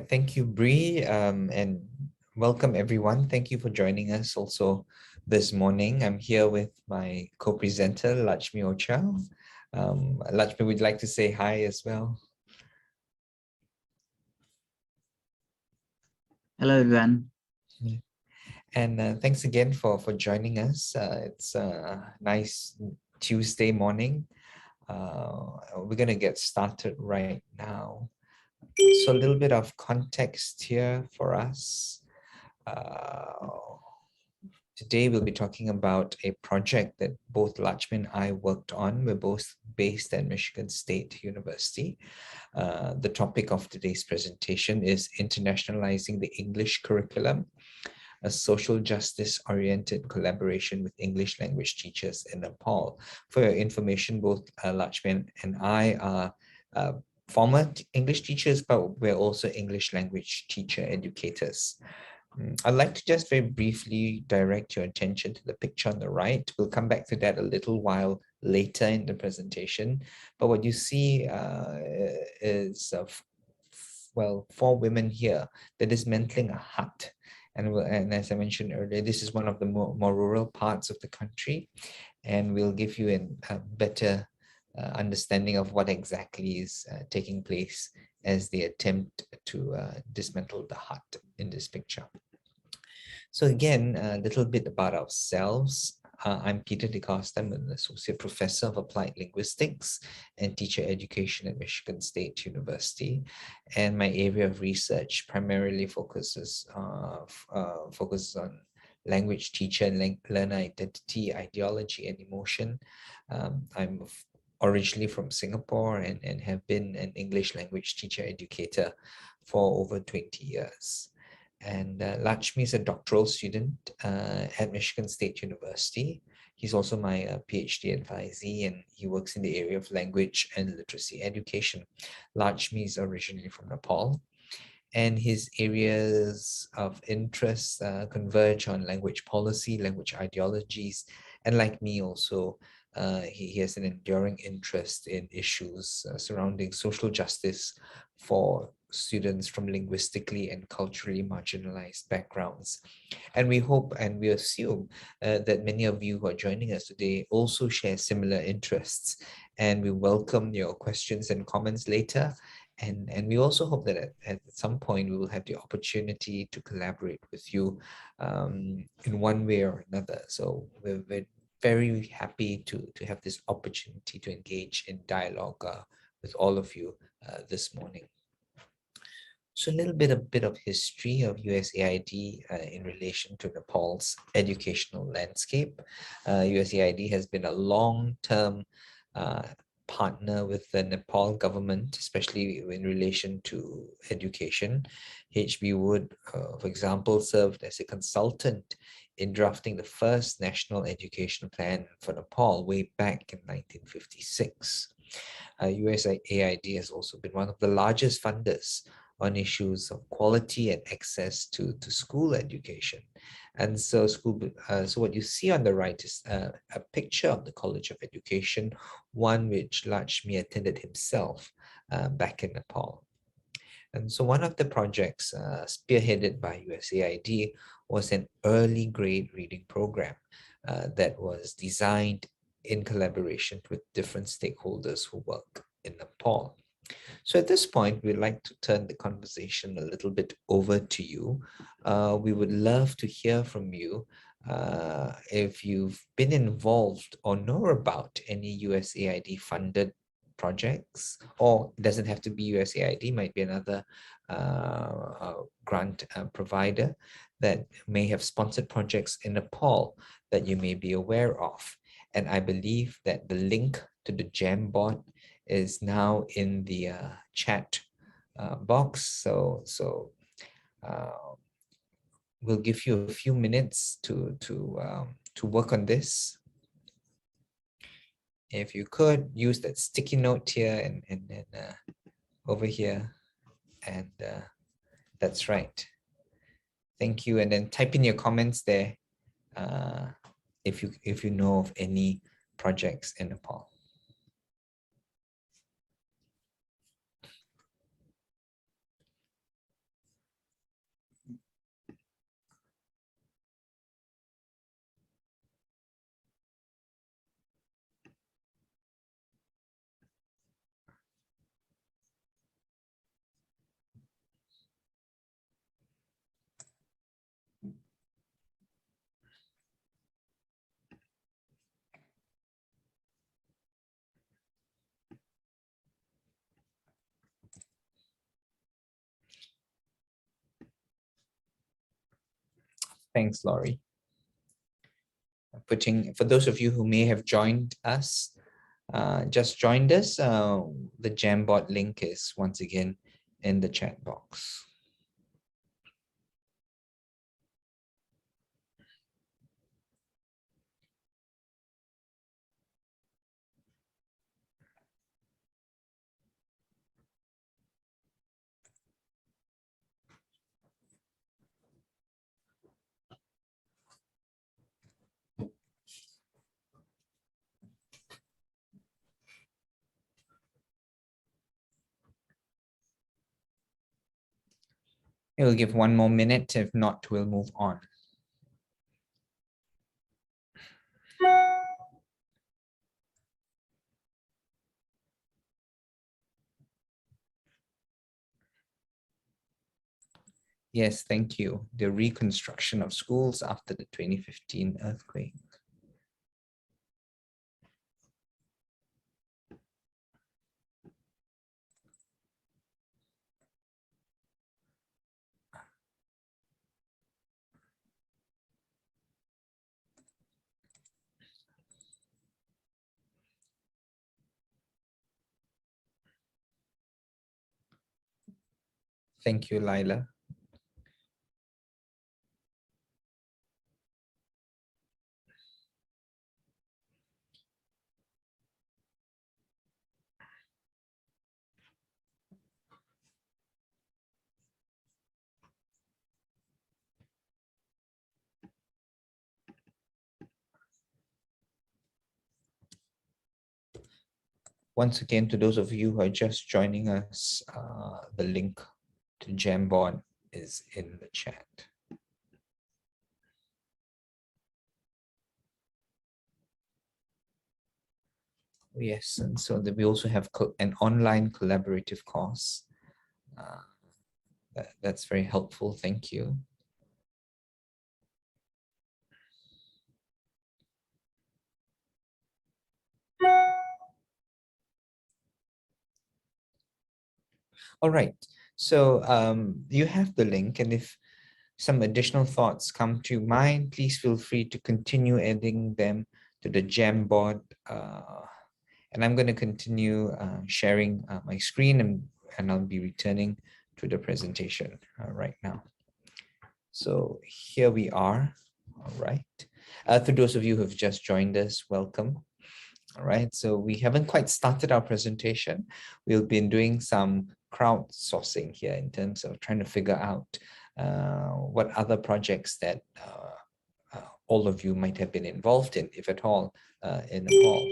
Thank you, Bree, and welcome everyone. Thank you for joining us also this morning. I'm here with my co-presenter, Lakshmi Ocha. Lakshmi, would like to say hi as well? Hello, everyone. And thanks again for joining us. It's a nice Tuesday morning. We're going to get started right now. So a little bit of context here for us. Today we'll be talking about a project that both Lakshmi and I worked on. We're both based at Michigan State University. The topic of today's presentation is Internationalizing the English Curriculum, a social justice-oriented collaboration with English language teachers in Nepal. For your information, both Lakshmi and I are former English teachers, but we're also English language teacher educators. I'd like to just very briefly direct your attention to the picture on the right. We'll come back to that a little while later in the presentation. But what you see is, well, 4 women here. They're dismantling a hut. And as I mentioned earlier, this is one of the more rural parts of the country. And we'll give you a better understanding of what exactly is taking place as they attempt to dismantle the hut in this picture. So again, a little bit about ourselves. I'm Peter DeCosta. I'm an Associate Professor of Applied Linguistics and Teacher Education at Michigan State University. And my area of research primarily focuses on language teacher and learner identity, ideology, and emotion. I'm originally from Singapore and have been an English language teacher educator for over 20 years. And Lakshmi is a doctoral student at Michigan State University. He's also my PhD advisee, and he works in the area of language and literacy education. Lakshmi is originally from Nepal, and his areas of interest converge on language policy, language ideologies, and like me also, he has an enduring interest in issues surrounding social justice for students from linguistically and culturally marginalized backgrounds. And we hope and we assume that many of you who are joining us today also share similar interests, and we welcome your questions and comments later. And we also hope that at some point we will have the opportunity to collaborate with you in one way or another. So we're very happy to have this opportunity to engage in dialogue with all of you this morning. So a bit of history of USAID in relation to Nepal's educational landscape. USAID has been a long-term partner with the Nepal government, especially in relation to education. HB Wood, for example, served as a consultant in drafting the first national education plan for Nepal way back in 1956. USAID has also been one of the largest funders on issues of quality and access to school education. And so so what you see on the right is a picture of the College of Education, one which Lakshmi attended himself back in Nepal. And so one of the projects spearheaded by USAID was an early grade reading program that was designed in collaboration with different stakeholders who work in Nepal. So at this point, we'd like to turn the conversation a little bit over to you. We would love to hear from you if you've been involved or know about any USAID funded projects, or it doesn't have to be USAID, might be another grant provider that may have sponsored projects in Nepal that you may be aware of. And I believe that the link to the Jamboard is now in the chat box. So we'll give you a few minutes to work on this. If you could use that sticky note here and then over here, and that's right. Thank you. And then type in your comments there if you know of any projects in Nepal. Thanks, Laurie. For those of you who may have joined us, just joined us, the Jamboard link is once again in the chat box. We'll give one more minute. If not, we'll move on. Yes, thank you. The reconstruction of schools after the 2015 earthquake. Thank you, Laila. Once again, to those of you who are just joining us, the link to Jamboard is in the chat. Yes, and so we also have an online collaborative course. That's very helpful. Thank you. All right, so you have the link, and if some additional thoughts come to mind, please feel free to continue adding them to the Jamboard. And I'm going to continue sharing my screen, and I'll be returning to the presentation right now. So here we are. All right. To those of you who have just joined us, welcome. All right, so we haven't quite started our presentation. We've been doing some crowdsourcing here in terms of trying to figure out what other projects that all of you might have been involved in, if at all, in Nepal.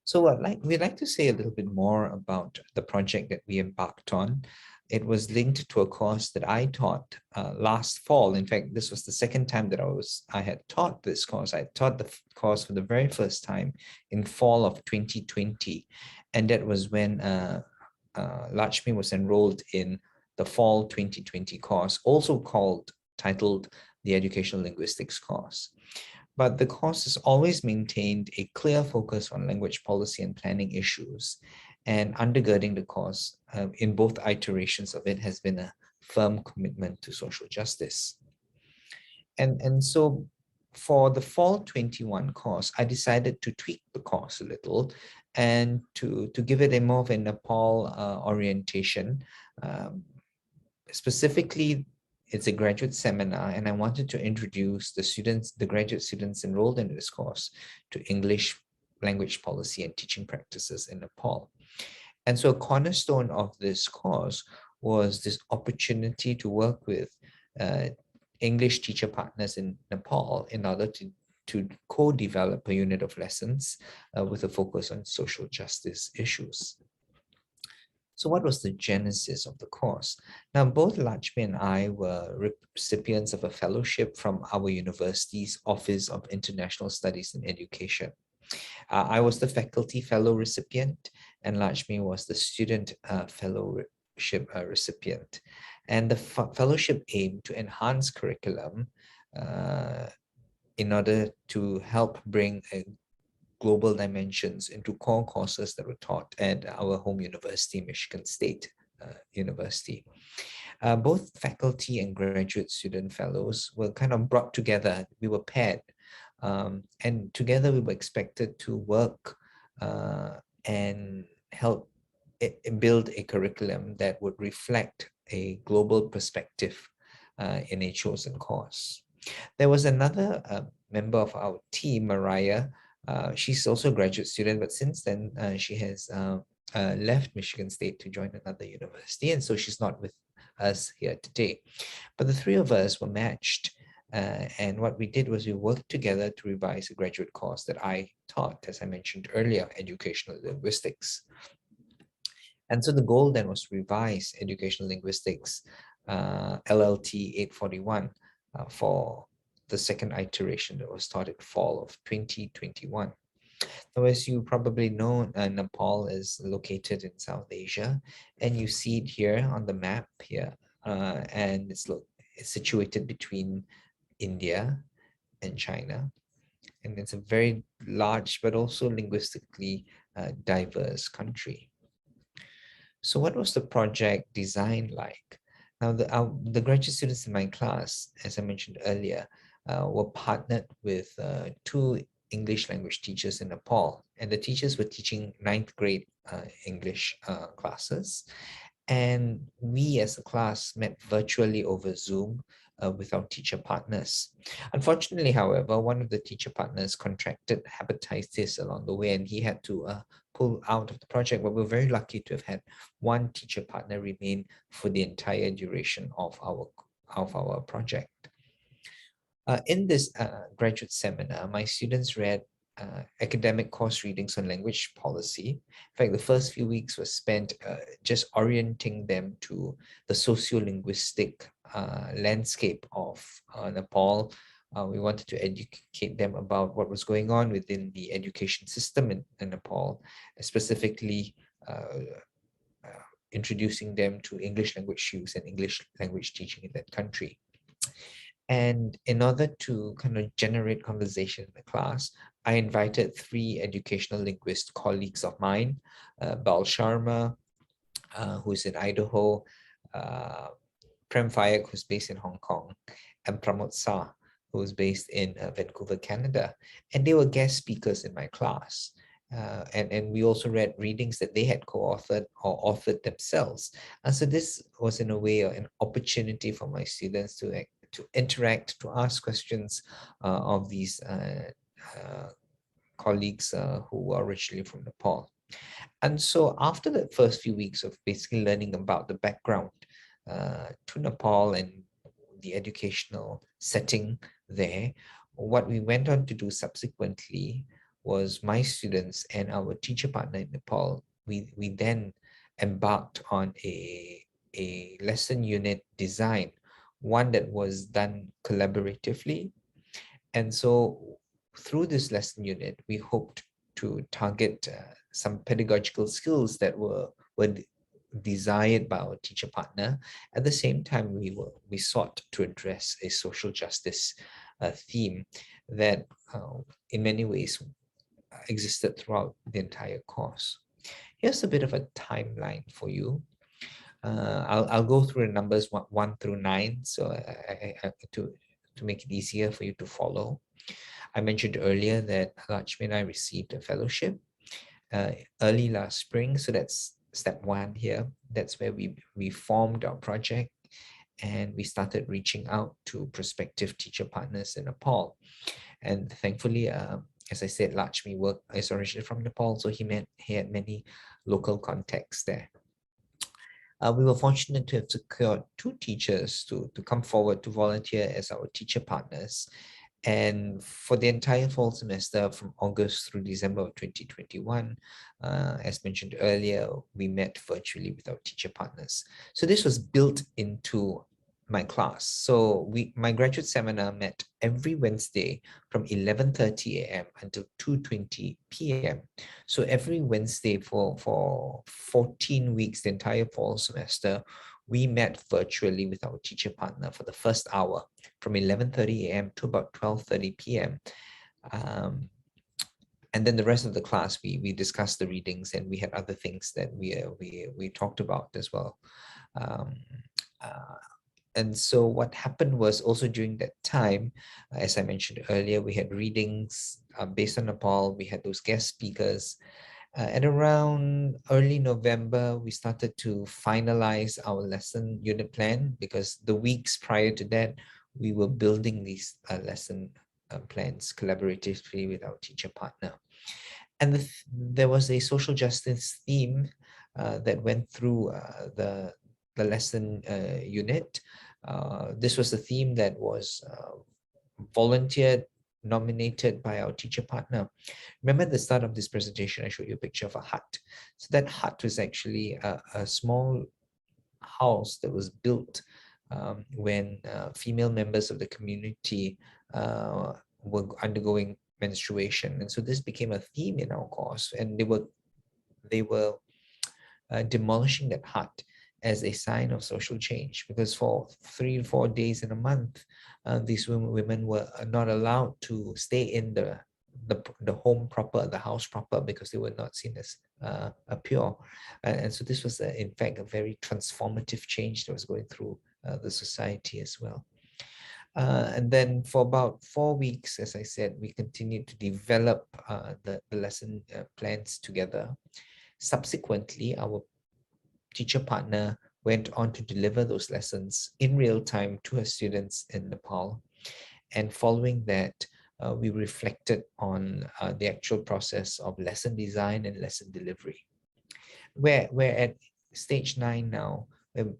So we'd like to say a little bit more about the project that we embarked on. It was linked to a course that I taught last fall. In fact, this was the second time that I had taught this course. I taught the course for the very first time in fall of 2020. And that was when Lakshmi was enrolled in the fall 2020 course, also titled the Educational Linguistics course. But the course has always maintained a clear focus on language policy and planning issues. And undergirding the course in both iterations of it has been a firm commitment to social justice. And so for the fall 21 course, I decided to tweak the course a little and to give it a more of a Nepal orientation. Specifically, it's a graduate seminar, and I wanted to introduce the graduate students enrolled in this course to English language policy and teaching practices in Nepal. And so a cornerstone of this course was this opportunity to work with English teacher partners in Nepal in order to co-develop a unit of lessons with a focus on social justice issues. So what was the genesis of the course? Now, both Lakshmi and I were recipients of a fellowship from our university's Office of International Studies and Education. I was the faculty fellow recipient, and Lakshmi was the student fellowship recipient. And the fellowship aimed to enhance curriculum in order to help bring global dimensions into core courses that were taught at our home university, Michigan State university. Both faculty and graduate student fellows were kind of brought together. We were paired, and together we were expected to work and help build a curriculum that would reflect a global perspective in a chosen course. There was another member of our team, Mariah. She's also a graduate student, but since then she has left Michigan State to join another university, and so she's not with us here today. But the three of us were matched, and what we did was we worked together to revise a graduate course that I taught, as I mentioned earlier, educational linguistics. And so the goal then was to revise educational linguistics, LLT 841, for the second iteration that was taught at fall of 2021. Now, as you probably know, Nepal is located in South Asia, and you see it here on the map here, and it's situated between India and China. And it's a very large, but also linguistically diverse country. So what was the project design like? Now, the graduate students in my class, as I mentioned earlier, were partnered with two English language teachers in Nepal, and the teachers were teaching 9th grade English classes. And we as a class met virtually over Zoom with our teacher partners. Unfortunately, however, one of the teacher partners contracted hepatitis along the way, and he had to pull out of the project, but we're very lucky to have had one teacher partner remain for the entire duration of our project. In this graduate seminar, my students read academic course readings on language policy. In fact, the first few weeks were spent just orienting them to the sociolinguistic landscape of Nepal. We wanted to educate them about what was going on within the education system in Nepal, specifically introducing them to English language use and English language teaching in that country. And in order to kind of generate conversation in the class, I invited three educational linguist colleagues of mine, Bal Sharma, who's in Idaho, Prem Fayak, who's based in Hong Kong, and Pramod Sa, who's based in Vancouver, Canada. And they were guest speakers in my class. And we also read readings that they had co-authored or authored themselves. And so this was in a way an opportunity for my students to interact, to ask questions of these colleagues who are originally from Nepal. And so after the first few weeks of basically learning about the background to Nepal and the educational setting there, what we went on to do subsequently was my students and our teacher partner in Nepal, we then embarked on a lesson unit design, one that was done collaboratively. And so through this lesson unit, we hoped to target some pedagogical skills that were desired by our teacher partner. At the same time, we sought to address a social justice theme that in many ways existed throughout the entire course. Here's a bit of a timeline for you. I'll go through the numbers 1 through 9, so to make it easier for you to follow. I mentioned earlier that Lakshmi and I received a fellowship early last spring, so that's step 1 here. That's where we formed our project, and we started reaching out to prospective teacher partners in Nepal. And thankfully, as I said, Lakshmi is originally from Nepal, so he had many local contacts there. We were fortunate to have secured 2 teachers to come forward to volunteer as our teacher partners. And for the entire fall semester from August through December of 2021, as mentioned earlier, we met virtually with our teacher partners. So this was built into my class. So my graduate seminar met every Wednesday from 11:30 a.m. until 2:20 p.m. So every Wednesday for 14 weeks, the entire fall semester, we met virtually with our teacher partner for the first hour from 11:30 a.m. to about 12:30 p.m. And then the rest of the class, we discussed the readings, and we had other things that we talked about as well. Um, uh, and so what happened was also during that time, as I mentioned earlier, we had readings based on Nepal. We had those guest speakers. At around early November, we started to finalize our lesson unit plan, because the weeks prior to that, we were building these lesson plans collaboratively with our teacher partner. And there was a social justice theme that went through the lesson unit. This was a theme that was volunteered, nominated by our teacher partner. Remember at the start of this presentation, I showed you a picture of a hut. So that hut was actually a small house that was built when female members of the community were undergoing menstruation. And so this became a theme in our course, and they were demolishing that hut as a sign of social change, because for 3 or 4 days in a month, these women were not allowed to stay in the home proper, the house proper, because they were not seen as pure. And so this was, in fact, a very transformative change that was going through the society as well. And then for about 4 weeks, as I said, we continued to develop the lesson plans together. Subsequently, our teacher partner went on to deliver those lessons in real time to her students in Nepal. And following that, we reflected on the actual process of lesson design and lesson delivery. We're at stage 9 now,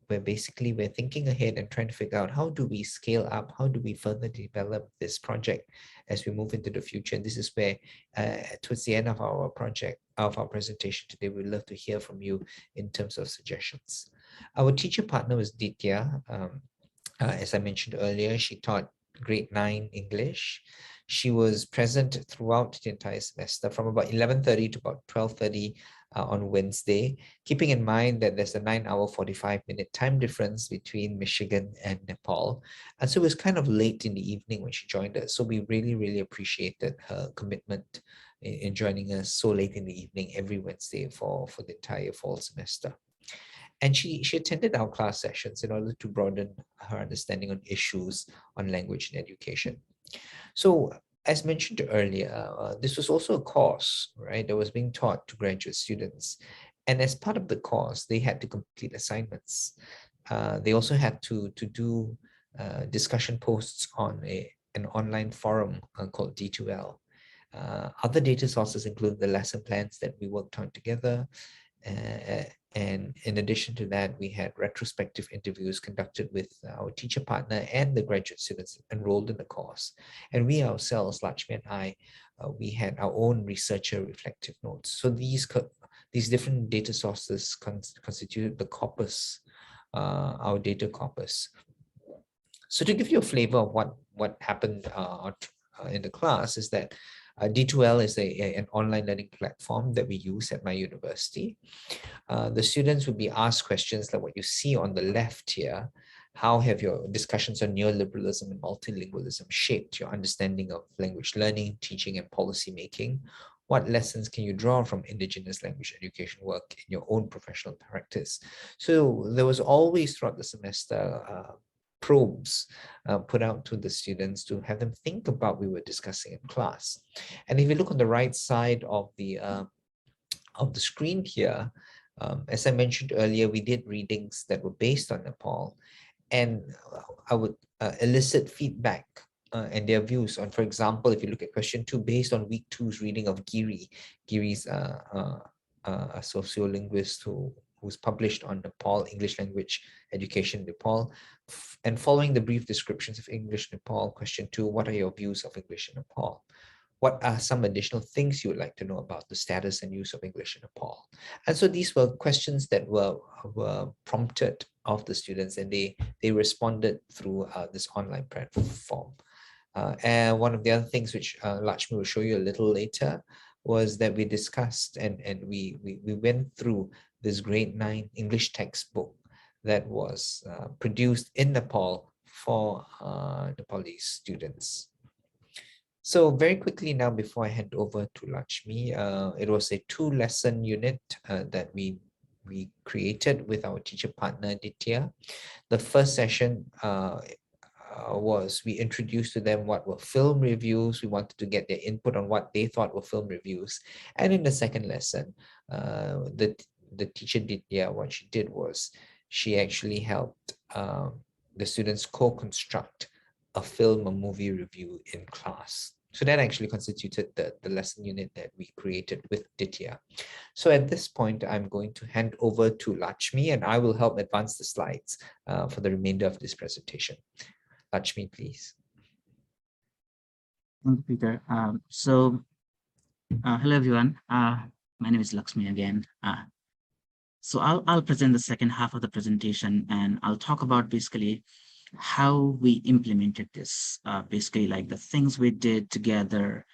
where basically we're thinking ahead and trying to figure out, how do we scale up, how do we further develop this project as we move into the future. And this is where towards the end of our project, of our presentation today, we'd love to hear from you in terms of suggestions. Our teacher partner was Ditya. As I mentioned earlier, she taught grade 9 English. She was present throughout the entire semester from about 11:30 to about 12:30 on Wednesday, keeping in mind that there's a 9-hour 45-minute time difference between Michigan and Nepal. And so it was kind of late in the evening when she joined us. So we really, really appreciated her commitment in joining us so late in the evening every Wednesday for the entire fall semester. And she attended our class sessions in order to broaden her understanding on issues on language and education. So as mentioned earlier, this was also a course, right, that was being taught to graduate students. And as part of the course, they had to complete assignments. They also had to do discussion posts on an online forum called D2L. Other data sources include the lesson plans that we worked on together. And in addition to that, we had retrospective interviews conducted with our teacher partner and the graduate students enrolled in the course. And we ourselves, Lakshmi and I, we had our own researcher reflective notes. So these different data sources constituted the corpus, our data corpus. So to give you a flavor of what happened in the class is that D2L is an online learning platform that we use at my university. The students would be asked questions like what you see on the left here. How have your discussions on neoliberalism and multilingualism shaped your understanding of language learning, teaching, and policy making? What lessons can you draw from indigenous language education work in your own professional practice? So there was always throughout the semester probes put out to the students to have them think about what we were discussing in class. And if you look on the right side of the screen here, as I mentioned earlier, we did readings that were based on Nepal, and I would elicit feedback and their views on, for example, if you look at question 2, based on week 2's reading of Giri. Giri's a sociolinguist who's published on Nepal, English language education in Nepal. And following the brief descriptions of English Nepal, question 2, what are your views of English in Nepal? What are some additional things you would like to know about the status and use of English in Nepal? And so these were questions that were prompted of the students, and they responded through this online platform. And one of the other things which Lakshmi will show you a little later was that we discussed and we went through this grade 9 English textbook that was produced in Nepal for Nepalese students. So very quickly now, before I hand over to Lakshmi, it was a 2-lesson unit that we created with our teacher partner Ditya. The first session was we introduced to them what were film reviews. We wanted to get their input on what they thought were film reviews. And in the second lesson, the teacher Ditya, what she did was she actually helped the students co-construct a film or movie review in class. So that actually constituted the lesson unit that we created with Ditya. So at this point, I'm going to hand over to Lakshmi, and I will help advance the slides for the remainder of this presentation. Lakshmi, please. Thank you, Peter. Hello, everyone. My name is Lakshmi again. So I'll present the second half of the presentation, and I'll talk about basically how we implemented this, basically like the things we did together,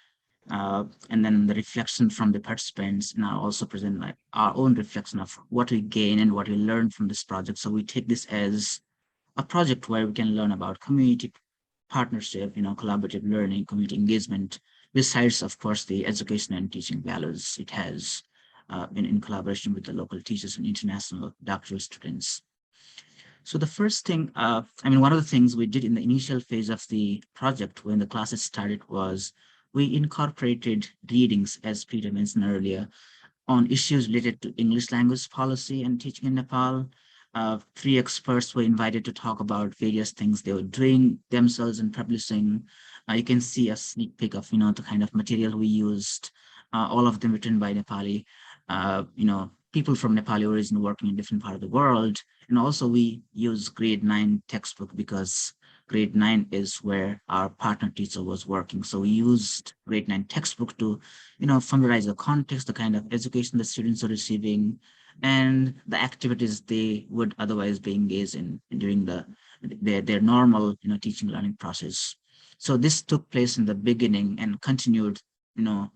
and then the reflection from the participants. And I'll also present like our own reflection of what we gain and what we learn from this project. So we take this as a project where we can learn about community partnership, collaborative learning, community engagement, besides, of course, the education and teaching values it has in collaboration with the local teachers and international doctoral students. So the first thing, one of the things we did in the initial phase of the project when the classes started was we incorporated readings, as Peter mentioned earlier, on issues related to English language policy and teaching in Nepal. 3 experts were invited to talk about various things they were doing themselves and publishing. You can see a sneak peek of, the kind of material we used, all of them written by Nepali, people from Nepali origin working in different part of the world. And also we use grade 9 textbook because grade 9 is where our partner teacher was working. So we used grade 9 textbook to, familiarize the context, the kind of education the students are receiving, and the activities they would otherwise be engaged in during their normal, teaching learning process. So this took place in the beginning and continued,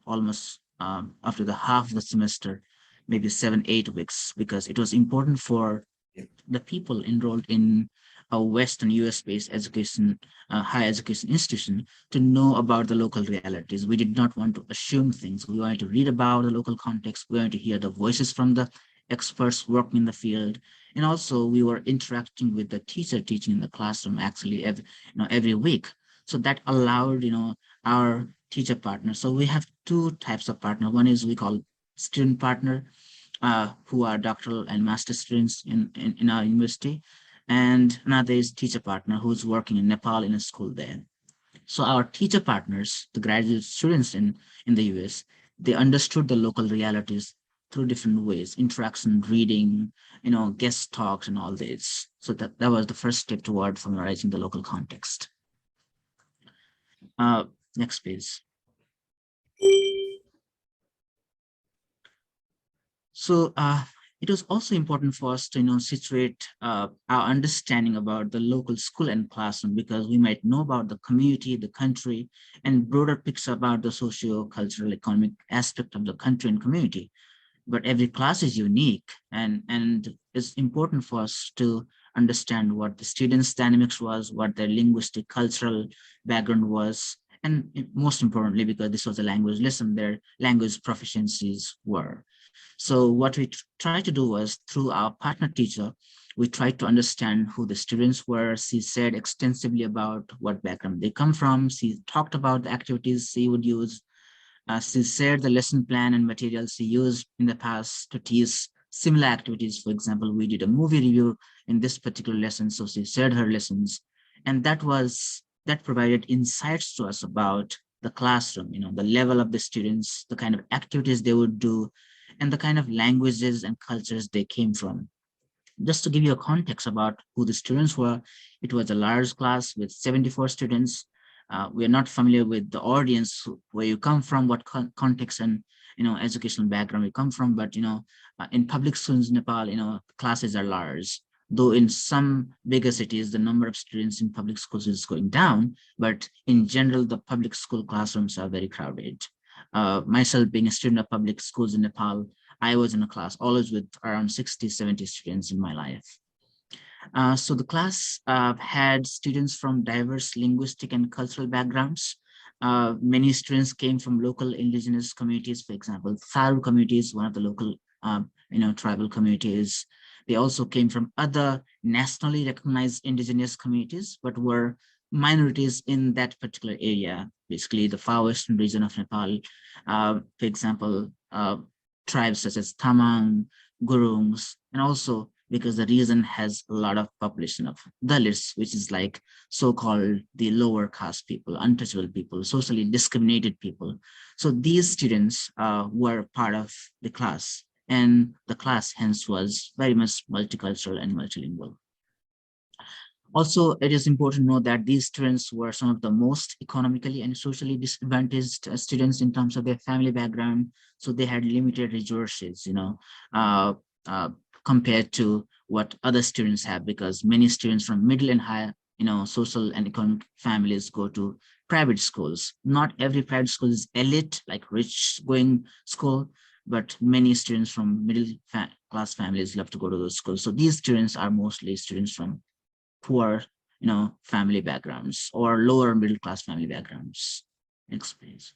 almost after the half of the semester, maybe 7-8 weeks, because it was important for the people enrolled in a Western US-based education, higher education institution to know about the local realities. We did not want to assume things. We wanted to read about the local context. We wanted to hear the voices from the experts working in the field. And also we were interacting with the teacher teaching in the classroom actually every week. So that allowed, our teacher partner. So we have 2 types of partner. One is we call student partner, who are doctoral and master students in our university. And another is teacher partner who's working in Nepal in a school there. So our teacher partners, the graduate students in the US, they understood the local realities through different ways, interaction, reading, guest talks and all this. So that was the first step toward familiarizing the local context. Next, please. So it was also important for us to situate our understanding about the local school and classroom, because we might know about the community, the country, and broader picture about the socio-cultural economic aspect of the country and community. But every class is unique, and it's important for us to understand what the students' dynamics was, what their linguistic cultural background was, and most importantly, because this was a language lesson, their language proficiencies were. So what we tried to do was, through our partner teacher, we tried to understand who the students were. She said extensively about what background they come from. She talked about the activities she would use. She shared the lesson plan and materials she used in the past to teach similar activities. For example, we did a movie review in this particular lesson, so she shared her lessons. And that provided insights to us about the classroom, the level of the students, the kind of activities they would do, and the kind of languages and cultures they came from. Just to give you a context about who the students were, it was a large class with 74 students. We are not familiar with the audience, where you come from, what context and educational background you come from, but in public schools in Nepal, classes are large. Though in some bigger cities, the number of students in public schools is going down, but in general, the public school classrooms are very crowded. Myself being a student of public schools in Nepal, I was in a class always with around 60, 70 students in my life. So the class had students from diverse linguistic and cultural backgrounds. Many students came from local indigenous communities, for example, Tharu communities, one of the local tribal communities. They also came from other nationally recognized indigenous communities, but were minorities in that particular area, basically the far western region of Nepal. For example, tribes such as Tamang, Gurungs, and also because the region has a lot of population of Dalits, which is like so-called the lower caste people, untouchable people, socially discriminated people. So these students were part of the class, and the class hence was very much multicultural and multilingual. Also, it is important to know that these students were some of the most economically and socially disadvantaged students in terms of their family background. So they had limited resources, uh, uh, compared to what other students have, because many students from middle and high, social and economic families go to private schools. Not every private school is elite, like rich going school, but many students from middle class families love to go to those schools. So these students are mostly students from poor, family backgrounds or lower middle class family backgrounds. Next, please.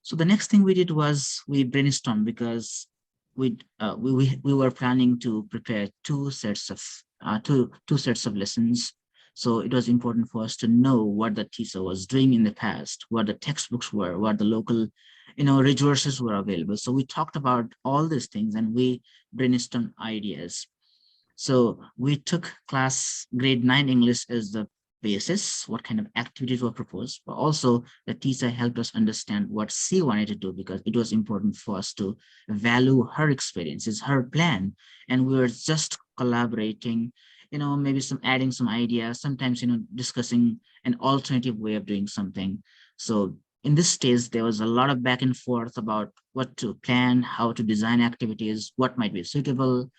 So the next thing we did was we brainstormed, because we were planning to prepare two sets of lessons. So it was important for us to know what the teacher was doing in the past, what the textbooks were, what the local resources were available. So we talked about all these things and we brainstormed ideas. So we took class grade 9 English as the basis, what kind of activities were proposed, but also the teacher helped us understand what she wanted to do, because it was important for us to value her experiences, her plan, and we were just collaborating, maybe adding some ideas, sometimes, discussing an alternative way of doing something. So in this stage, there was a lot of back and forth about what to plan, how to design activities, what might be suitable,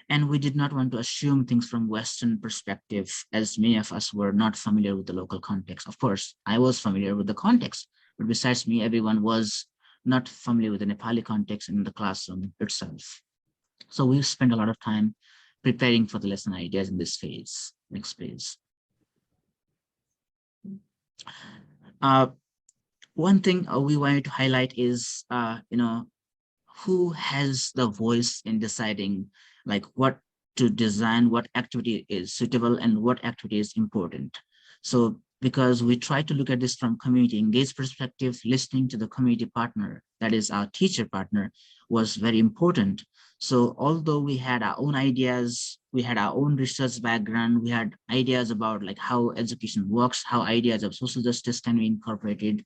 and we did not want to assume things from Western perspective, as many of us were not familiar with the local context. Of course, I was familiar with the context, but besides me, everyone was not familiar with the Nepali context in the classroom itself. So we spent a lot of time preparing for the lesson ideas in this phase. Next, please. One thing we wanted to highlight is, who has the voice in deciding like what to design, what activity is suitable and what activity is important. So because we try to look at this from community engaged perspective, listening to the community partner, that is our teacher partner, was very important. So although we had our own ideas, we had our own research background, we had ideas about like how education works, how ideas of social justice can be incorporated,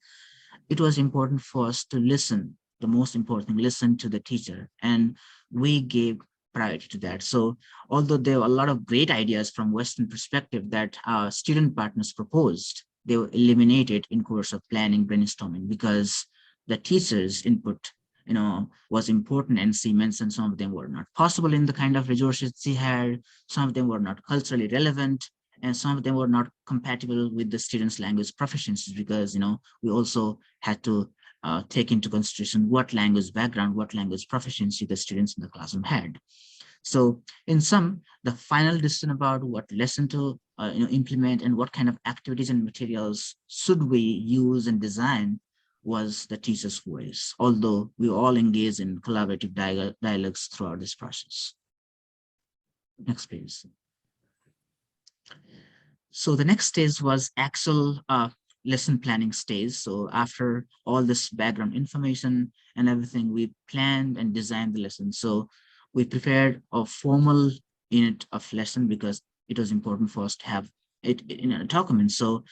it was important for us to listen, the most important thing, listen to the teacher, and we gave priority to that. So although there were a lot of great ideas from Western perspective that our student partners proposed, they were eliminated in course of planning, brainstorming, because the teacher's input was important, and she mentioned some of them were not possible in the kind of resources she had, some of them were not culturally relevant, and some of them were not compatible with the students' language proficiency, because we also had to take into consideration what language background, what language proficiency the students in the classroom had. So in sum, the final decision about what lesson to implement and what kind of activities and materials should we use and design was the teacher's voice, although we all engage in collaborative dialogues throughout this process. Next, please. So the next stage was actual lesson planning stage. So after all this background information and everything, we planned and designed the lesson. So we prepared a formal unit of lesson because it was important for us to have it in a document. So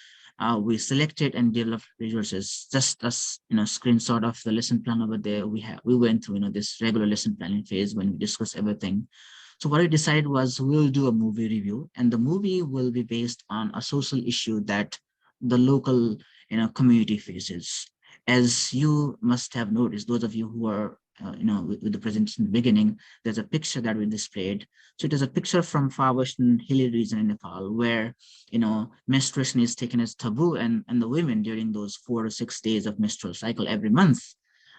we selected and developed resources, just as screenshot of the lesson plan over there. We went through this regular lesson planning phase when we discussed everything. So what we decided was we'll do a movie review, and the movie will be based on a social issue that the local community faces. As you must have noticed, those of you who are with the presentation in the beginning, there's a picture that we displayed. So it is a picture from far western hilly region in Nepal, where menstruation is taken as taboo, and the women during those 4 to 6 days of menstrual cycle every month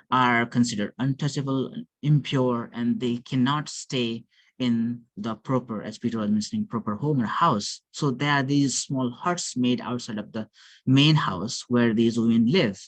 are considered untouchable, impure, and they cannot stay in the proper, as Peter was mentioning, proper home or house. So there are these small huts made outside of the main house where these women live.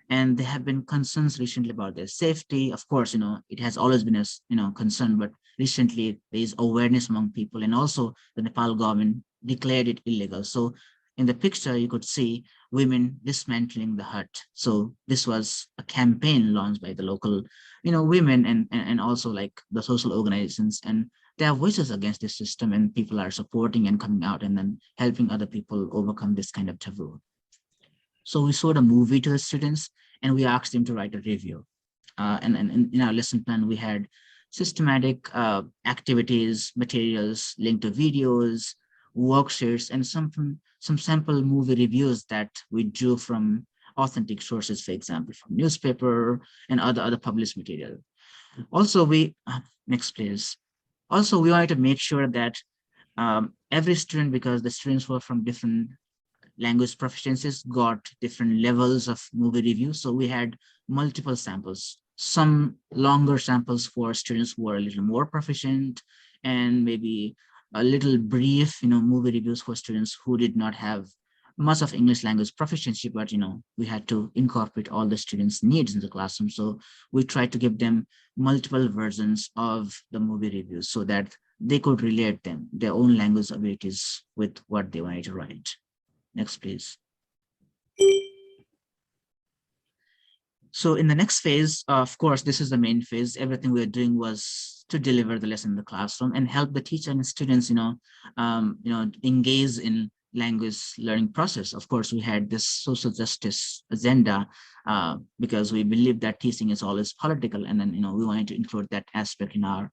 And there have been concerns recently about their safety. Of course, it has always been a concern, but recently there is awareness among people, and also the Nepal government declared it illegal. So in the picture, you could see women dismantling the hut. So this was a campaign launched by the local, women and also like the social organizations, and there are voices against this system, and people are supporting and coming out and then helping other people overcome this kind of taboo. So we showed a movie to the students and we asked them to write a review. And in our lesson plan, we had systematic activities, materials linked to videos, worksheets, and some sample movie reviews that we drew from authentic sources, for example, from newspaper and other published material. Also, next please. Also, we wanted to make sure that every student, because the students were from different language proficiencies, got different levels of movie review. So we had multiple samples, some longer samples for students who are a little more proficient, and maybe a little brief, movie reviews for students who did not have much of English language proficiency, but we had to incorporate all the students' needs in the classroom. So we tried to give them multiple versions of the movie reviews so that they could relate their own language abilities with what they wanted to write. Next, please. So in the next phase, of course, this is the main phase. Everything we were doing was to deliver the lesson in the classroom and help the teacher and students, engage in language learning process. Of course, we had this social justice agenda because we believe that teaching is always political, and then we wanted to include that aspect in our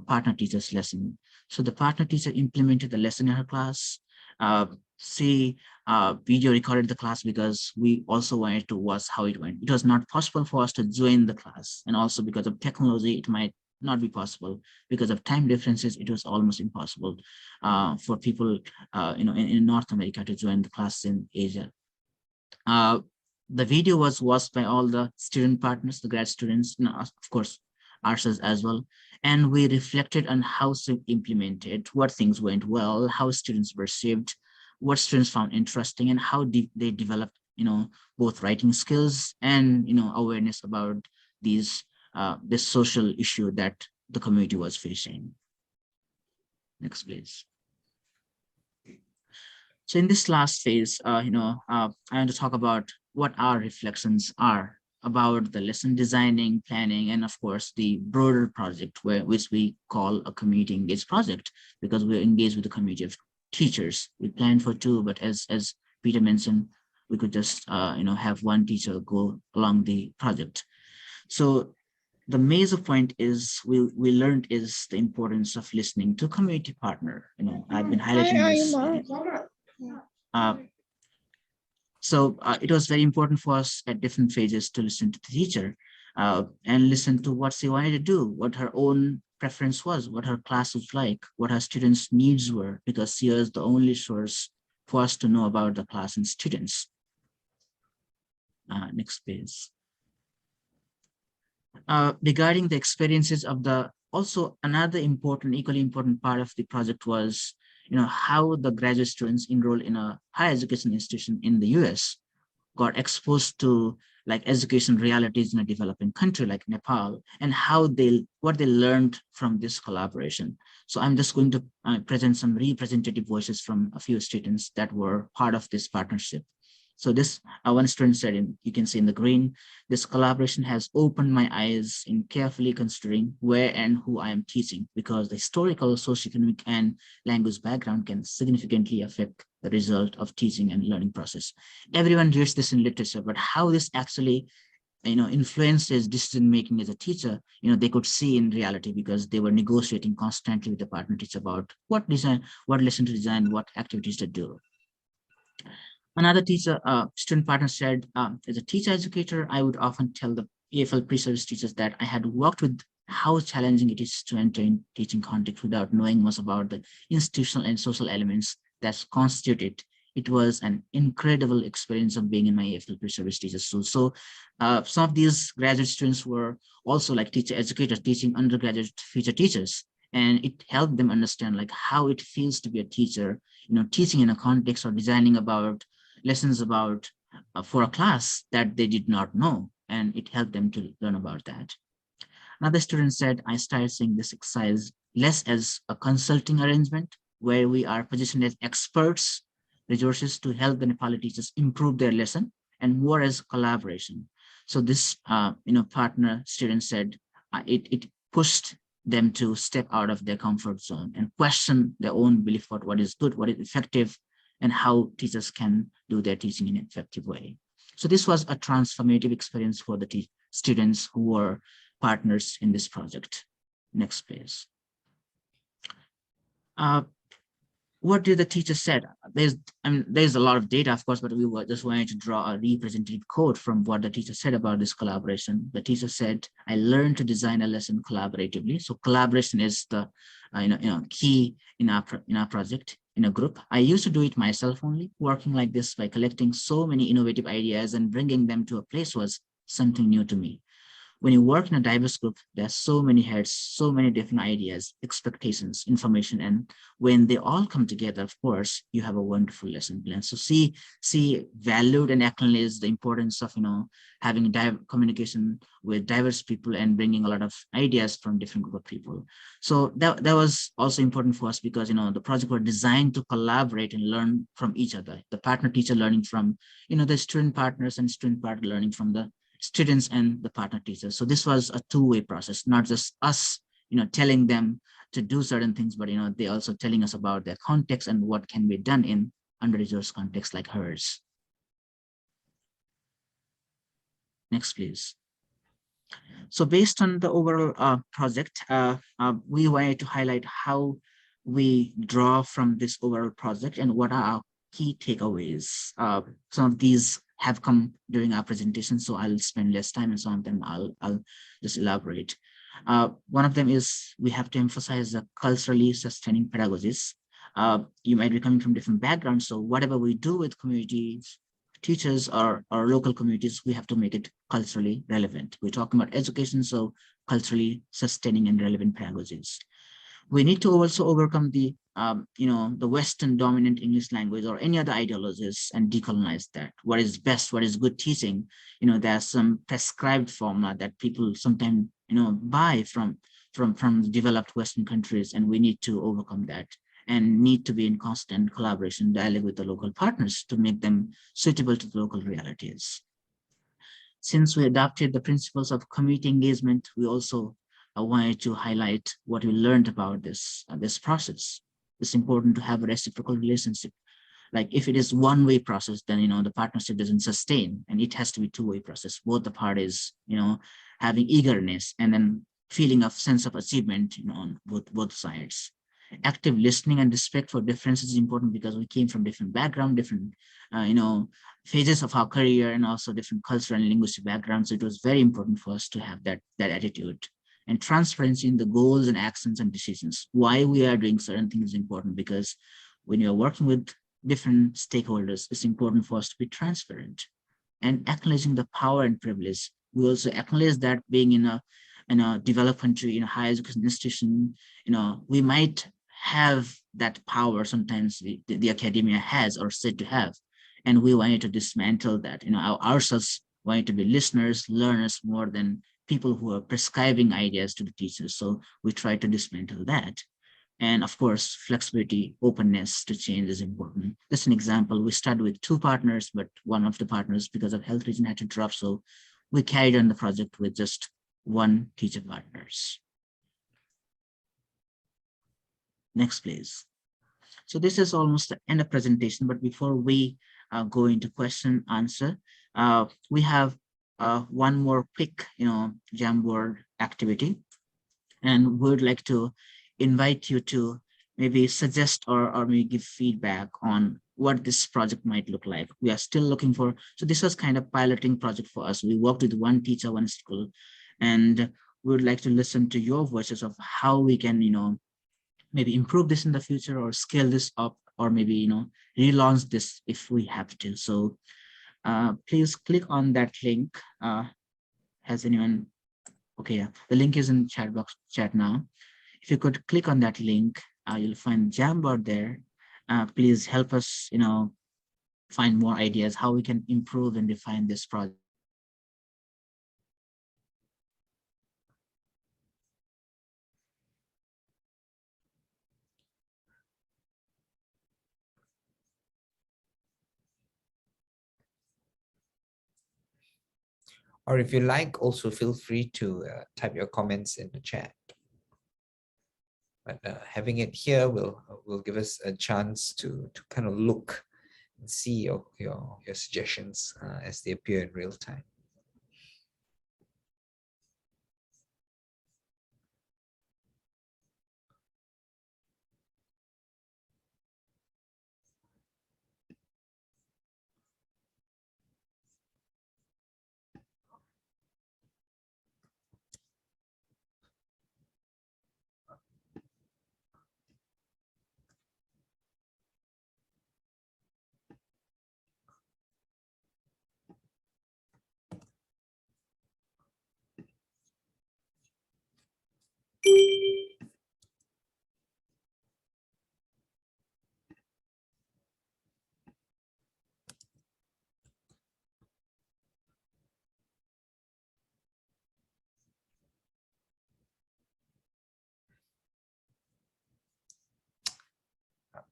partner teacher's lesson. So the partner teacher implemented the lesson in her class. She video recorded the class because we also wanted to watch how it went. It was not possible for us to join the class, and also because of technology, it might not be possible. Because of time differences, it was almost impossible for people, in North America to join the class in Asia. The video was watched by all the student partners, the grad students, of course, ourselves as well. And we reflected on how to implement it, what things went well, how students perceived, what students found interesting, and how they developed, both writing skills and, awareness about this social issue that the community was facing. Next, please. So in this last phase, I want to talk about what our reflections are about the lesson designing, planning, and of course the broader project which we call a community engaged project, because we're engaged with the community of teachers. We planned for two, but as Peter mentioned, we could just have one teacher go along the project. So the major point is we learned is the importance of listening to community partner. I've been highlighting this. So it was very important for us at different phases to listen to the teacher and listen to what she wanted to do, what her own preference was, what her class was like, what her students' needs were, because she was the only source for us to know about the class and students. Next page. Regarding the experiences of also another equally important part of the project was, how the graduate students enrolled in a higher education institution in the US got exposed to like education realities in a developing country like Nepal, and what they learned from this collaboration. So I'm just going to present some representative voices from a few students that were part of this partnership. So this one student said, you can see in the green, this collaboration has opened my eyes in carefully considering where and who I am teaching, because the historical, socioeconomic, and language background can significantly affect the result of teaching and learning process. Everyone reads this in literature, but how this actually influences decision making as a teacher, they could see in reality, because they were negotiating constantly with the partner teacher about what lesson to design, what activities to do. Another student partner said, as a teacher educator, I would often tell the EFL pre-service teachers that I had worked with how challenging it is to enter in teaching context without knowing much about the institutional and social elements that constitute it. It was an incredible experience of being in my EFL pre-service teachers school. So some of these graduate students were also like teacher educators teaching undergraduate future teachers. And it helped them understand like how it feels to be a teacher, teaching in a context or designing about lessons about for a class that they did not know. And it helped them to learn about that. Another student said, I started seeing this exercise less as a consulting arrangement where we are positioned as experts, resources to help the Nepali teachers improve their lesson, and more as collaboration. So this, partner student said it pushed them to step out of their comfort zone and question their own belief about what is good, what is effective, and how teachers can do their teaching in an effective way. So this was a transformative experience for the students who were partners in this project. Next, please. What did the teacher said? There's a lot of data, of course, but we were just wanting to draw a representative quote from what the teacher said about this collaboration. The teacher said, "I learned to design a lesson collaboratively." So collaboration is the key in our project in a group. I used to do it myself only. Working like this by collecting so many innovative ideas and bringing them to a place was something new to me. When you work in a diverse group, there are so many heads, so many different ideas, expectations, information, and when they all come together, of course, you have a wonderful lesson plan. So see valued and acknowledge the importance of having communication with diverse people and bringing a lot of ideas from different group of people. So that was also important for us because the project were designed to collaborate and learn from each other. The partner teacher learning from the student partners, and student partner learning from the students and the partner teachers. So this was a two-way process, not just us, telling them to do certain things, but they also telling us about their context and what can be done in under-resourced context like hers. Next, please. So based on the overall project, we wanted to highlight how we draw from this overall project and what are our key takeaways. Some of these have come during our presentation, so I'll spend less time, and some of them I'll just elaborate. One of them is we have to emphasize the culturally sustaining pedagogies. You might be coming from different backgrounds, so whatever we do with communities, teachers or local communities, we have to make it culturally relevant. We're talking about education, so culturally sustaining and relevant pedagogies. We need to also overcome the Western dominant English language or any other ideologies and decolonize that. What is best, what is good teaching? There's some prescribed formula that people sometimes buy from developed Western countries, and we need to overcome that and need to be in constant collaboration, dialogue with the local partners to make them suitable to the local realities. Since we adopted the principles of community engagement, we also wanted to highlight what we learned about this process. It's important to have a reciprocal relationship. Like if it is one-way process, then the partnership doesn't sustain, and it has to be two-way process. Both the parties, having eagerness and then feeling of sense of achievement, on both sides. Active listening and respect for differences is important because we came from different background, different phases of our career, and also different cultural and linguistic backgrounds. So it was very important for us to have that attitude. And transparency in the goals and actions and decisions. Why we are doing certain things is important because when you're working with different stakeholders, it's important for us to be transparent. And acknowledging the power and privilege. We also acknowledge that being in a developed country, in a higher education institution, we might have that power sometimes the academia has or said to have. And we wanted to dismantle that. Ourselves wanted to be listeners, learners more than people who are prescribing ideas to the teachers. So we try to dismantle that. And of course, flexibility, openness to change is important. Just an example, we started with 2 partners, but one of the partners, because of health reason, had to drop. So we carried on the project with just 1 teacher partners. Next, please. So this is almost the end of presentation, but before we go into question answer, we have one more quick, Jamboard activity, and would like to invite you to maybe suggest or maybe give feedback on what this project might look like. We are still looking for, so this was kind of piloting project for us. We worked with 1 teacher, 1 school, and we would like to listen to your voices of how we can, maybe improve this in the future or scale this up, or maybe, relaunch this if we have to. So please click on that link. Has anyone? Okay, yeah. The link is in chat box chat now. if you could click on that link, you'll find Jamboard there. Please help us, find more ideas how we can improve and define this project. Or if you like, also feel free to type your comments in the chat. But having it here will give us a chance to kind of look and see your suggestions as they appear in real time.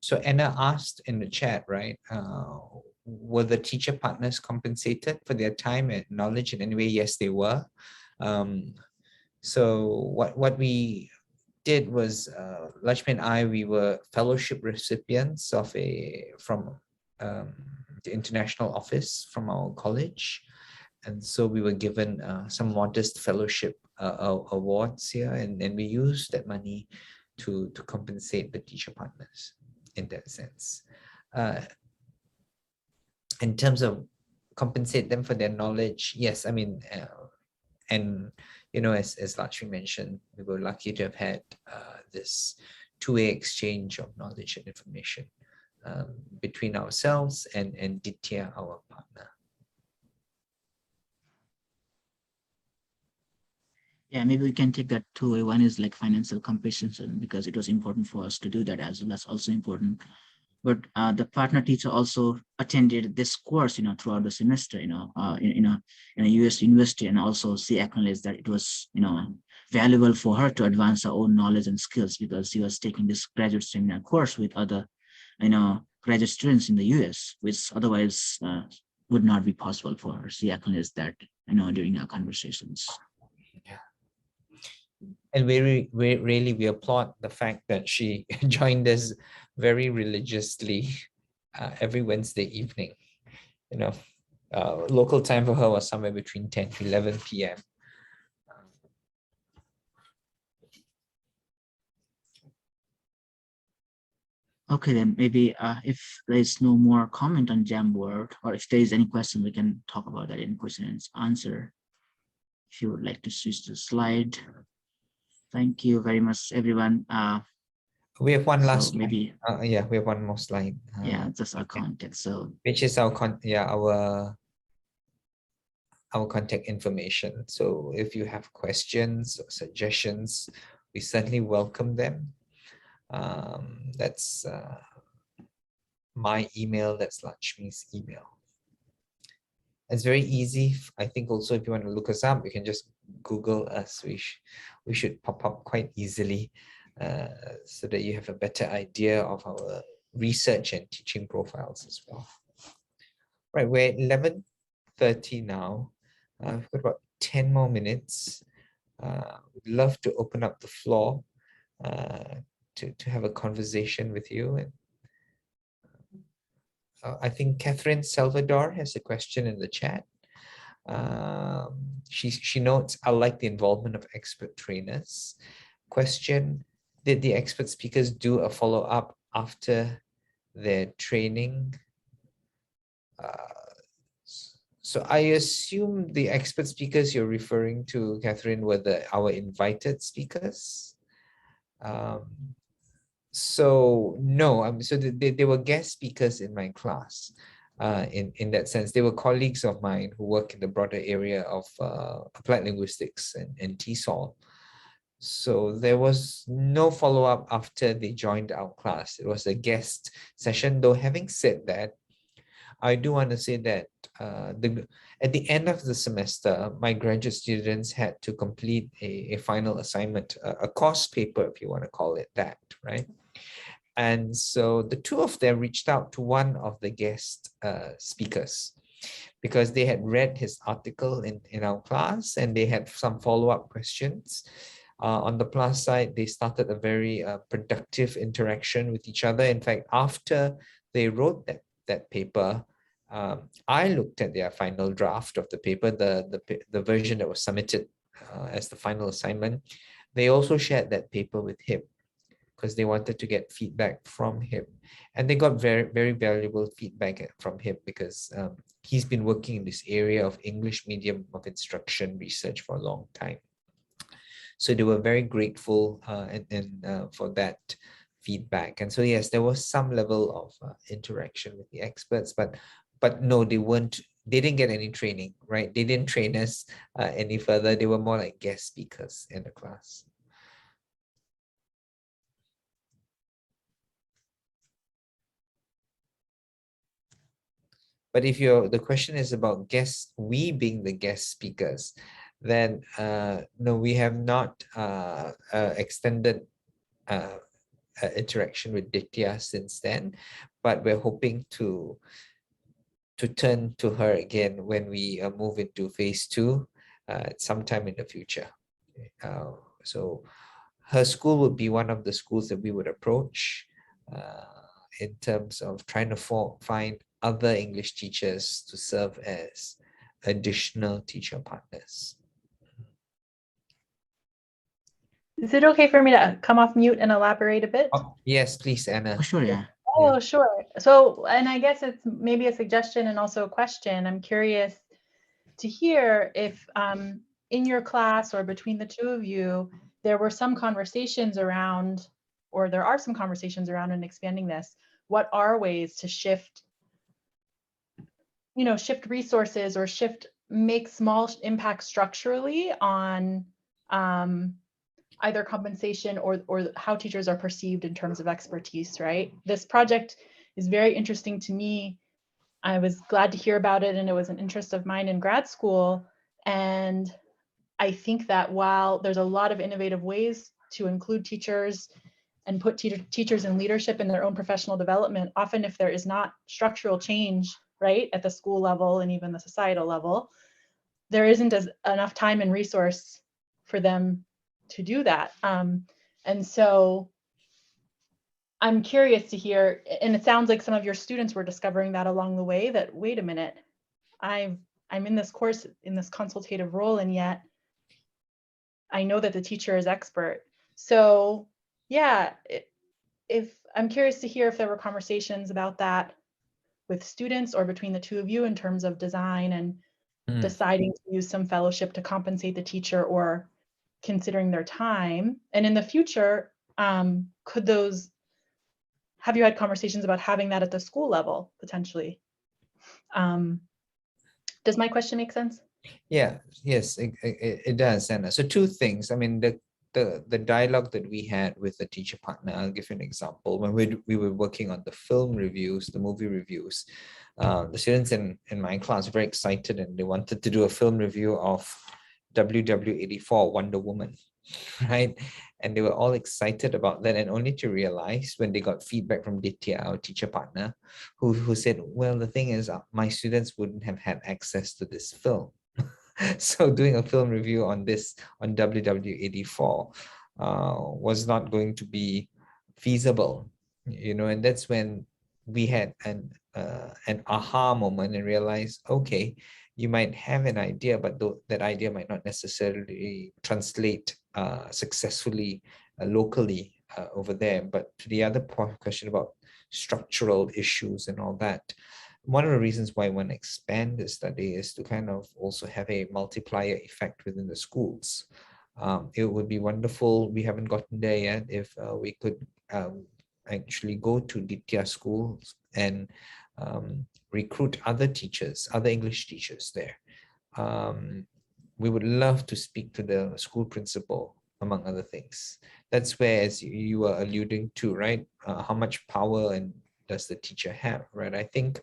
So Anna asked in the chat, right? Were the teacher partners compensated for their time and knowledge in any way? Yes, they were. So what we did was, Lakshmi and I, we were fellowship recipients of from the international office from our college. And so we were given some modest fellowship awards here, and we used that money to compensate the teacher partners in that sense. In terms of compensate them for their knowledge, yes, I mean, and as Lakshmi mentioned, we were lucky to have had this two-way exchange of knowledge and information between ourselves and Ditya, our partner. Yeah, maybe we can take that two-way. One is like financial compensation, because it was important for us to do that as well. That's also important. But the partner teacher also attended this course, throughout the semester, in a US university, and also she acknowledged that it was, valuable for her to advance her own knowledge and skills, because she was taking this graduate seminar course with other, graduate students in the US, which otherwise would not be possible for her. She acknowledged that, during our conversations. Yeah. And we applaud the fact that she joined us very religiously every Wednesday evening. Local time for her was somewhere between 10 to 11 p.m. Okay, then maybe if there's no more comment on Jamboard, or if there is any question, we can talk about that in question and answer. If you would like to switch the slide. Thank you very much, everyone. We have one last maybe yeah, we have one more slide. Yeah, just our contact. So which is our contact information. So if you have questions or suggestions, we certainly welcome them. That's my email, that's Lakshmi's email. It's very easy. I think also if you want to look us up, you can just Google us. We should pop up quite easily so that you have a better idea of our research and teaching profiles as well. Right, we're at 11:30 now. We've got about 10 more minutes. We'd love to open up the floor to have a conversation with you. And I think Catherine Salvador has a question in the chat. She notes, I like the involvement of expert trainers. Question, did the expert speakers do a follow-up after their training? So I assume the expert speakers you're referring to, Catherine, were our invited speakers. So no, so they were guest speakers in my class. In that sense, they were colleagues of mine who work in the broader area of applied linguistics and TESOL. So there was no follow-up after they joined our class. It was a guest session. Though having said that, I do want to say that at the end of the semester, my graduate students had to complete a final assignment, a course paper, if you want to call it that, right? And so the two of them reached out to one of the guest speakers because they had read his article in our class and they had some follow-up questions. On the plus side, they started a very productive interaction with each other. In fact, after they wrote that paper, I looked at their final draft of the paper, the version that was submitted as the final assignment. They also shared that paper with him because they wanted to get feedback from him. And they got very, very valuable feedback from him because he's been working in this area of English medium of instruction research for a long time. So they were very grateful for that feedback. And so, yes, there was some level of interaction with the experts, but no, they didn't get any training, right? They didn't train us any further. They were more like guest speakers in the class. But if the question is about we being the guest speakers, then no, we have not extended interaction with Ditya since then, but we're hoping to turn to her again when we move into phase 2 sometime in the future. So her school would be one of the schools that we would approach in terms of trying to find other English teachers to serve as additional teacher partners. Is it okay for me to come off mute and elaborate a bit? Oh, yes, please, Anna. Oh, sure, yeah. Oh, yeah. Sure. So, and I guess it's maybe a suggestion and also a question. I'm curious to hear if in your class or between the two of you, there were some conversations around, or there are some conversations around in expanding this. What are ways to shift resources or make small impacts structurally on either compensation or how teachers are perceived in terms of expertise, right? This project is very interesting to me. I was glad to hear about it, and it was an interest of mine in grad school. And I think that while there's a lot of innovative ways to include teachers and put teachers in leadership in their own professional development, often if there is not structural change, right, at the school level and even the societal level, there isn't enough time and resource for them to do that. And so I'm curious to hear, and it sounds like some of your students were discovering that along the way, that wait a minute, I'm in this course in this consultative role, and yet I know that the teacher is expert. So yeah, if I'm curious to hear if there were conversations about that with students or between the two of you in terms of design and deciding to use some fellowship to compensate the teacher or considering their time. And in the future, have you had conversations about having that at the school level potentially? Does my question make sense? Yeah, yes, it does, Anna. So two things. I mean, the dialogue that we had with the teacher partner, I'll give you an example. When we were working on the film reviews, the movie reviews, the students in my class were very excited and they wanted to do a film review of WW84, Wonder Woman, right? And they were all excited about that, and only to realize when they got feedback from Ditya, our teacher partner, who said, well, the thing is, my students wouldn't have had access to this film. So doing a film review on WW84 was not going to be feasible, and that's when we had an aha moment and realized, okay, you might have an idea, but that idea might not necessarily translate successfully locally over there. But to the other question about structural issues and all that, one of the reasons why I want to expand this study is to kind of also have a multiplier effect within the schools. It would be wonderful, we haven't gotten there yet, if we could actually go to Ditya schools and recruit other teachers, other English teachers there. We would love to speak to the school principal among other things. That's where, as you were alluding to, right? How much power and does the teacher have, right? I think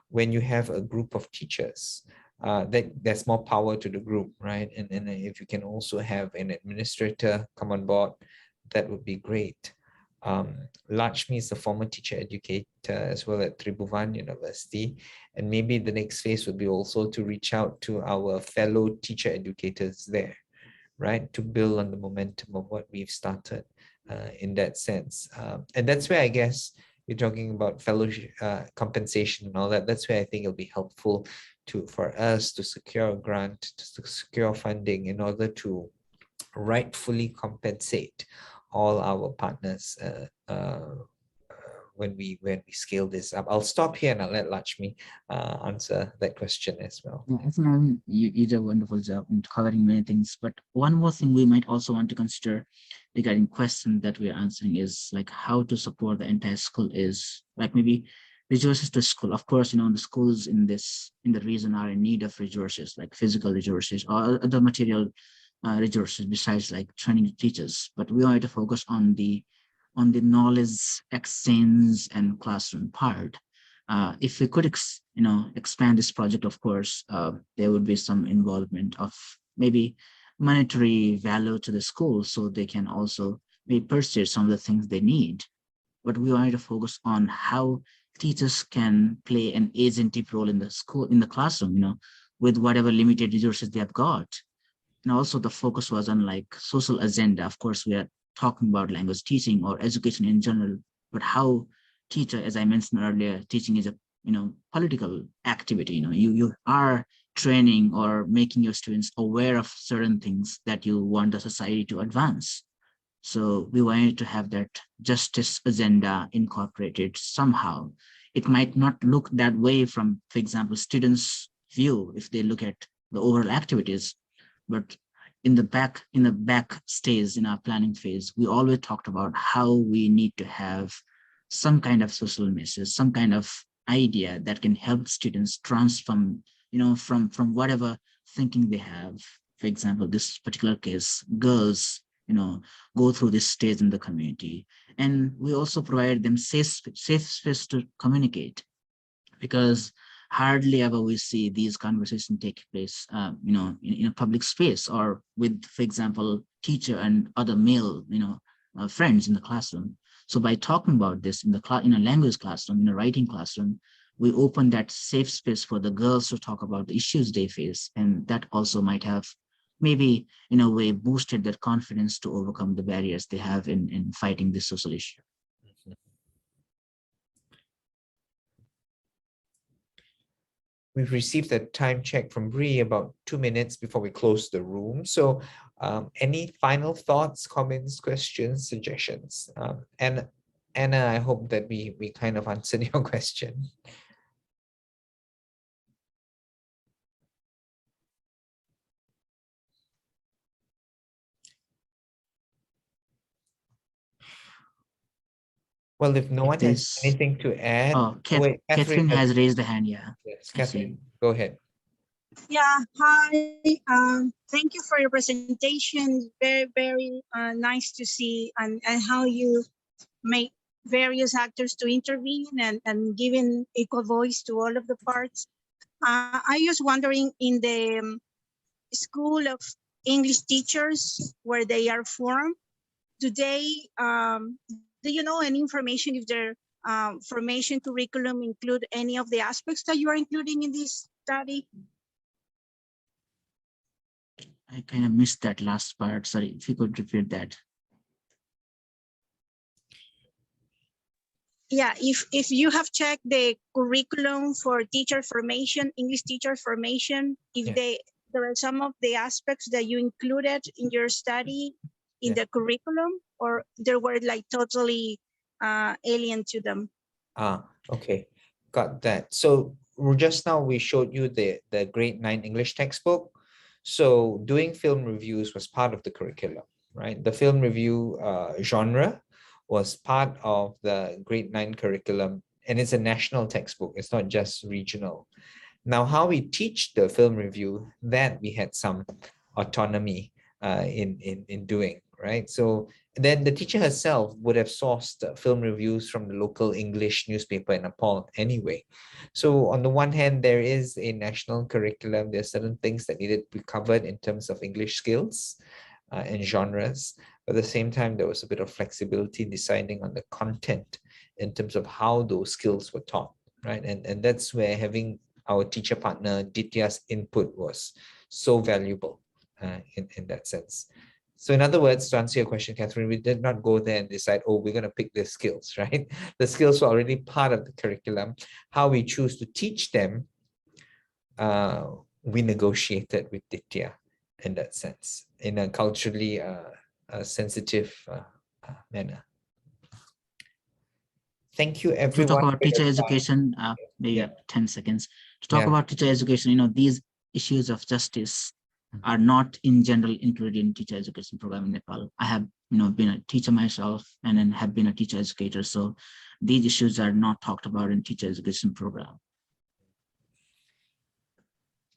when you have a group of teachers, there's more power to the group, right? And if you can also have an administrator come on board, that would be great. Lakshmi is a former teacher educator as well at Tribhuvan University. And maybe the next phase would be also to reach out to our fellow teacher educators there, right? To build on the momentum of what we've started in that sense. And that's where I guess you're talking about fellowship compensation and all that. That's where I think it'll be helpful for us to secure a grant, to secure funding in order to rightfully compensate all our partners when we scale this up. I'll stop here and I'll let Lakshmi answer that question as well. Yeah, I think you did a wonderful job in covering many things. But one more thing we might also want to consider regarding question that we're answering is like how to support the entire school is like maybe resources to school. Of course, the schools in the region are in need of resources like physical resources or other material resources besides like training the teachers. But we want to focus on the knowledge exchange and classroom part. If we could, expand this project, of course, there would be some involvement of maybe monetary value to the school, so they can also maybe purchase some of the things they need. But we wanted to focus on how teachers can play an agentic role in the school, in the classroom, with whatever limited resources they have got. And also the focus was on like social agenda. Of course, we are talking about language teaching or education in general, but how teacher, as I mentioned earlier, teaching is a political activity. You are training or making your students aware of certain things that you want the society to advance. So we wanted to have that justice agenda incorporated somehow. It might not look that way from, for example, students' view if they look at the overall activities, but in the back stage, in our planning phase, we always talked about how we need to have some kind of social message, some kind of idea that can help students transform, from whatever thinking they have. For example, this particular case, girls, go through this stage in the community. And we also provide them safe space to communicate, because hardly ever we see these conversations take place, in a public space or with, for example, teacher and other male, friends in the classroom. So by talking about this in a language classroom, in a writing classroom, we open that safe space for the girls to talk about the issues they face. And that also might have maybe in a way boosted their confidence to overcome the barriers they have in fighting this social issue. We've received a time check from Bree about 2 minutes before we close the room. So any final thoughts, comments, questions, suggestions? And Anna, I hope that we kind of answered your question. Well, if no one has anything to add. Oh, Catherine has raised the hand, yeah. Yes, Catherine, go ahead. Yeah, hi. Thank you for your presentation. Very, very nice to see and how you make various actors to intervene and giving equal voice to all of the parts. I was wondering, in the School of English Teachers where they are formed, do you know any information if their formation curriculum include any of the aspects that you are including in this study? I kind of missed that last part. Sorry, if you could repeat that. Yeah, if you have checked the curriculum for teacher formation, English teacher formation, if there are some of the aspects that you included in your study in the curriculum, or they were like totally alien to them. Okay, got that. So just now we showed you the grade 9 English textbook. So doing film reviews was part of the curriculum, right? The film review genre was part of the grade 9 curriculum, and it's a national textbook. It's not just regional. Now, how we teach the film review, that we had some autonomy in doing, right? So then the teacher herself would have sourced film reviews from the local English newspaper in Nepal anyway. So on the one hand, there is a national curriculum. There are certain things that needed to be covered in terms of English skills and genres. But at the same time, there was a bit of flexibility deciding on the content in terms of how those skills were taught, right? And that's where having our teacher partner Ditya's input was so valuable in that sense. So in other words, to answer your question, Catherine, we did not go there and decide, oh, we're going to pick the skills, right? The skills were already part of the curriculum. How we choose to teach them, we negotiated with Ditya in that sense, in a culturally sensitive manner. Thank you, everyone. To talk about teacher education, maybe 10 seconds. To talk about teacher education, these issues of justice are not in general included in teacher education program in Nepal. I have been a teacher myself and then have been a teacher educator. So these issues are not talked about in teacher education program.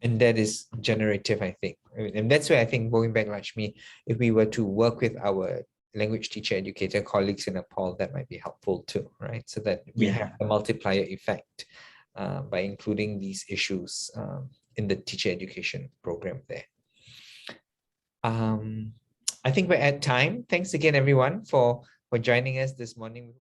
And that is generative, I think. And that's where I think, going back, Lakshmi, if we were to work with our language teacher educator colleagues in Nepal, that might be helpful too, right? So that we have the multiplier effect by including these issues in the teacher education program there. I think we're at time. Thanks again, everyone, for joining us this morning.